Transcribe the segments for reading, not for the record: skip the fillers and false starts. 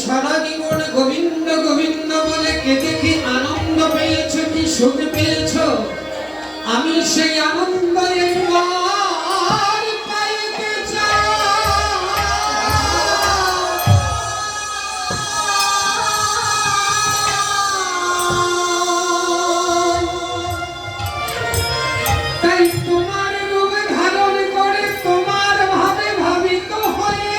সারা জীবন গোবিন্দ গোবিন্দ বলে কেঁদে কি আনন্দ পেয়েছ, কি সুখ পেয়েছ, আমি সেই আনন্দ একবার পাইতে চাই। তাই তোমার রূপ ধারণ করে তোমার ভাবে ভাবিত হয়ে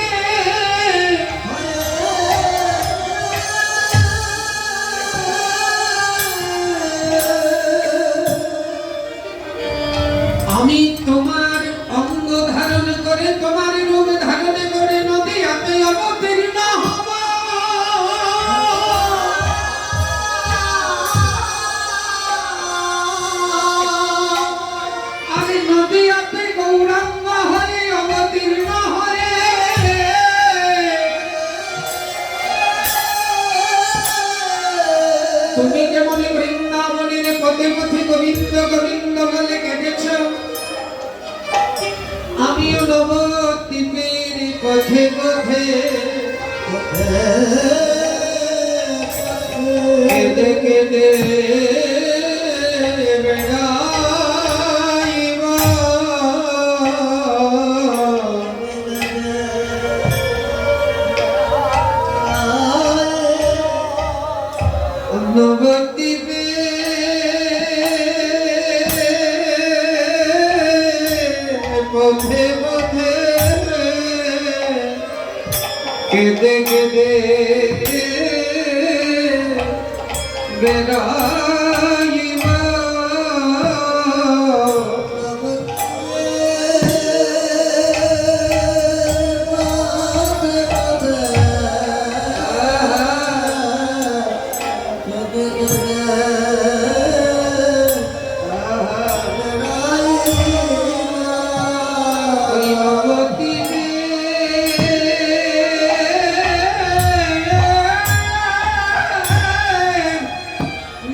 আমি তোমার অঙ্গ ধারণ করে তোমার রূপ ধারণ করে নদীতে অবতীর্ণ হব। আমি নদীতে গৌরাঙ্গ হয়ে অবতীর্ণ হয়ে তুমি যেমন বৃন্দাবনের পথে পথে গোবিন্দ গোবিন্দ বলে কেঁদেছ, আমিও নবদ্বীপের পথে পথে কেঁদে কেঁদে বেড়াইব। নবদ্বীপে পথে পথে কেঁদে কেঁদে বেড়াইব।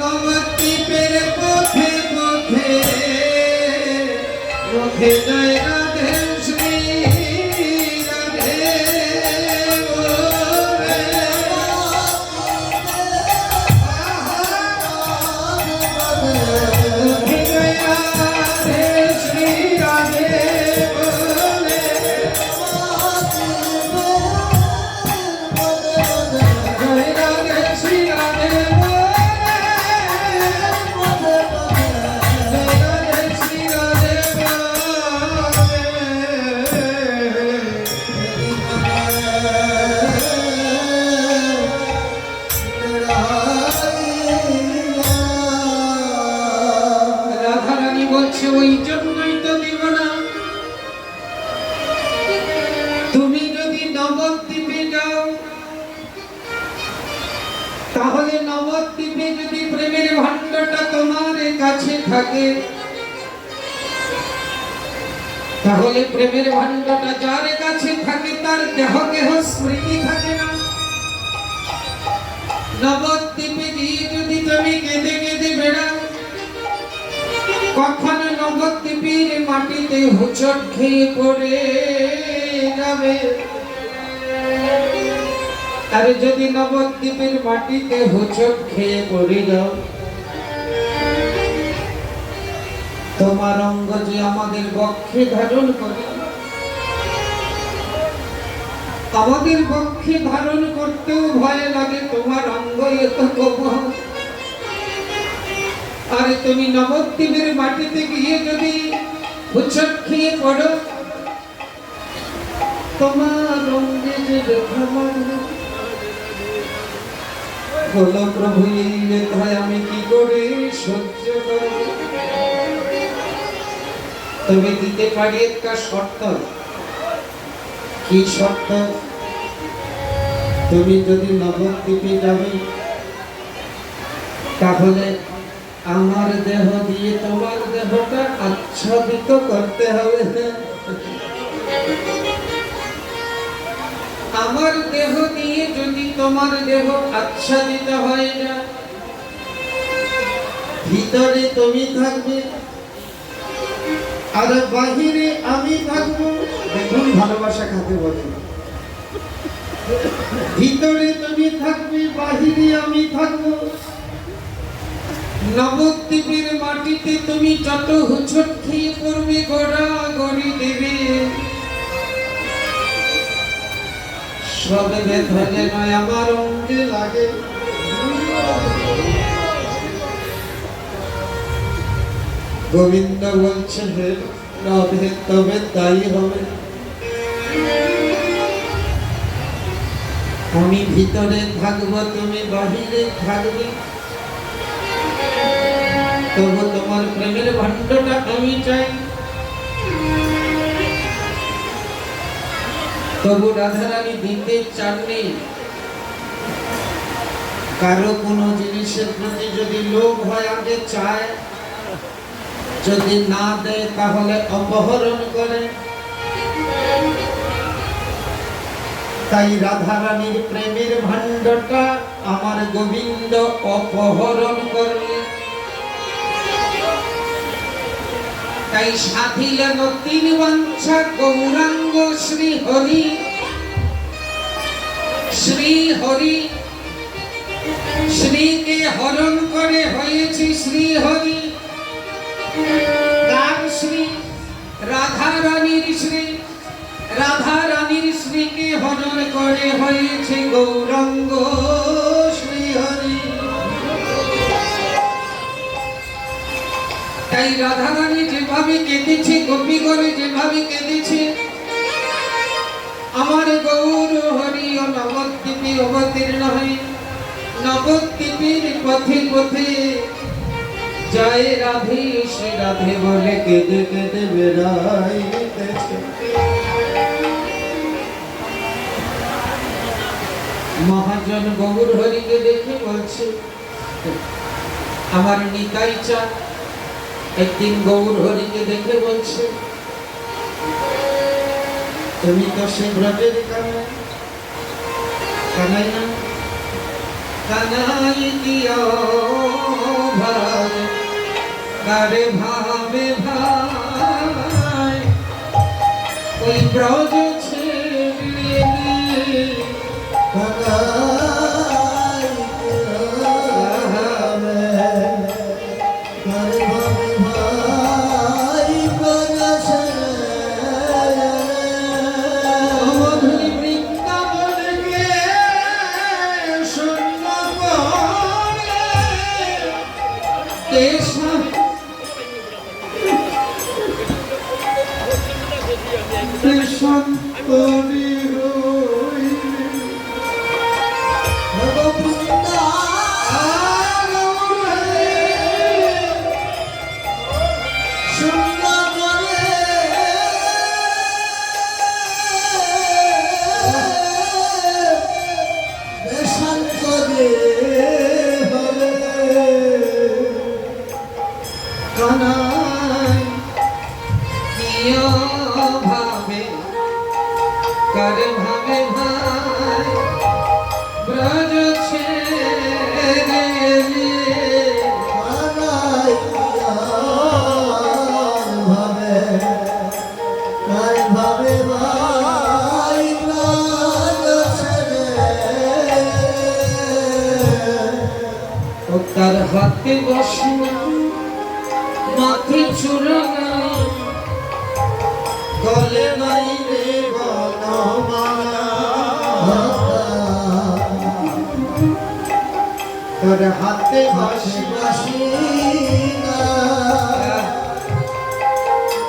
নবদ্বীপের পথে পথে পথে জয় রাধে শ্রী রাধে বলে। পথে জয় রাধে শ্রী রাধে বলে। জয় রাধে শ্রী রাধে বলে। রাধারানী বলছে ওই জন্যই তো দিব না। তুমি যদি নবদ্বীপে যাও তাহলে নবদ্বীপে যদি প্রেমের ভাণ্ডটা তোমার কাছে থাকে তাহলে প্রেমের ভাণ্ডটা যার কাছে থাকে তার দেহ কেহ স্মৃতি থাকে না। নবদ্বীপে গিয়ে যদি তুমি কেঁদে কেঁদে বেড়াও কখনো নবদ্বীপের মাটিতে হোঁচট খেয়ে পড়ে যাবে। আর যদি নবদ্বীপের মাটিতে হোঁচট খেয়ে পড়ে যাও তোমার অঙ্গ যে আমাদের বক্ষে ধারণ করে, আমাদের বক্ষে ধারণ করতেও ভয় লাগে তোমার অঙ্গ এত কোমল। আর তুমি নবদ্বীপের মাটিতে গিয়ে যদি হোঁচট খেয়ে পড়ো তোমার অঙ্গে যে ব্যথা লাগবে। বলো প্রভু এই ব্যথায় আমি কি করে সহ্য করব? তবে দিতে পারি একটা শর্ত। কি শর্ত? তুমি যদি নবদ্বীপে যাবে তাহলে আমার দেহ দিয়ে তোমার দেহটা আচ্ছাদিত করতে হবে। আমার দেহ দিয়ে যদি তোমার দেহ আচ্ছাদিত হয় না, ভিতরে তুমি থাকবে আর বাহিরে আমি থাকবো। দেখুন ভালোবাসা কাকে বলে। ভিতরে তুমি থাকবি, বাহিরে আমি থাকবো। নবদ্বীপের মাটিতে তুমি যত হুচট খেয়ে পড়বে, গোড়া গড়ি দেবে, সব ব্যথা যেন আমার অঙ্গে লাগে। গোবিন্দ বলছে, হে রাধে, তবে তাই হবে। আমি ভিতরে থাকবো, তুমি বাহিরে থাকবে, তবু তোমার প্রেমের ভাণ্ডটা আমি চাই। তবু রাধারানী দিতে চাননি। কারো কোনো জিনিসের প্রতি যদি লোভ হয়, আগে চায়, যদি না দেয় তাহলে অপহরণ করে। তাই রাধারানীর প্রেমের ভাণ্ডটা আমার গোবিন্দ অপহরণ করবে। তাই সাধিলেন তিন বাঞ্ছা গৌরাঙ্গ শ্রী হরি। শ্রী হরি, শ্রীকে হরণ করে হয়েছে শ্রী হরি। কার শ্রী? রাধা রানীর শ্রী। রাধা রানীর শ্রীকে হরণ করে হয়েছে গৌরাঙ্গ শ্রী হরি। তাই রাধা রানী যেভাবে কেঁদেছে, গোপীগণে যেভাবে কেঁদেছে, আমার গৌর হরি ও নবদ্বীপে অবতীর্ণ হয়ে নবদ্বীপের পথে পথে জয় রাধে শ্রী রাধে বলে কেঁদে কেঁদে বেড়াইতেছে। মহাজন গৌর হরিকে দেখে বলছে, আমার নিতাই চা। একদিন গৌর হরিকে দেখে বলছে, তুমি তো সে ব্রজের কানাই, কানাই না? কানাই দিও ভাই, কারে ভাবে ভাই, ওই ব্রজ ছেড়ে কানাই দিও ভাই, কারে ভাবে ভাই, ব্রজ ছেড়ে মধুর বৃন্দাবনকে শূন্য করে কেশব সন্তরি হইলে ভগবৃন্দা সুন্দর করে শান্ত দে হবে কানাই কিয় ভাবে, কারে ভাবে ভাই, ব্রজ ছেড়ে কানাই ভাবে, কার ভাবে ভাই, ব্রজ ছেড়ে ও তার হাতে বসে মাথে চূড়া গলে নাই রে বনমালা, তোর হাতে বাঁশি বসে বাঁশি না,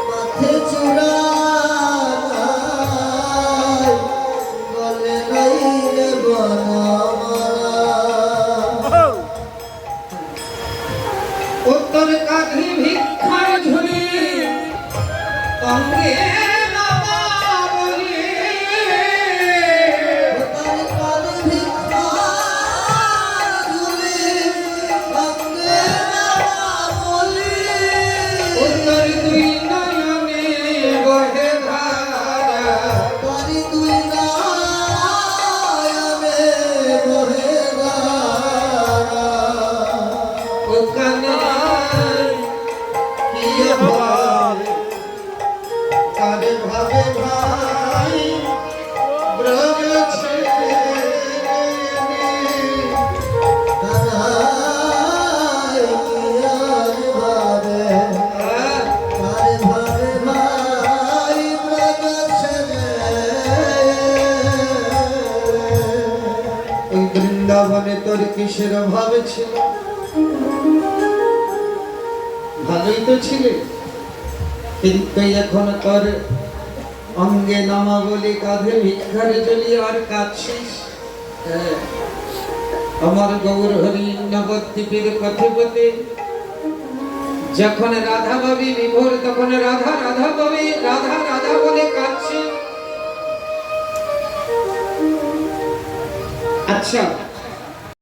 মাথে চূড়া নাই, গলে নাই রে বনমালা। ও তোর কাঁধে ভিক্ষার ঝুলি, অঙ্গে নামা বলি, তার কালে ভিক্ষার ঝুলি, অঙ্গে নামা বলি। ও তোর দুই নয়নে বহে ধারা, তারি দুই নয়নে বহে ধারা। ও কানাই কিয় ভাবে, বৃন্দাবনে তোর কিসের অভাব ছিল? ভালোই তো ছিলে, কিন্তু এখন তোর অঙ্গে নামাবলী কাঁধে ভিক্ষারে জ্বলিয়ে আর কাঁদছিস। হ্যাঁ, আমার গৌর হরি নবদ্বীপের পথে পথে যখন রাধা ভাবি বিভোর, তখন রাধা রাধা ভাবে রাধা রাধা বলে কাঁদছে। আচ্ছা,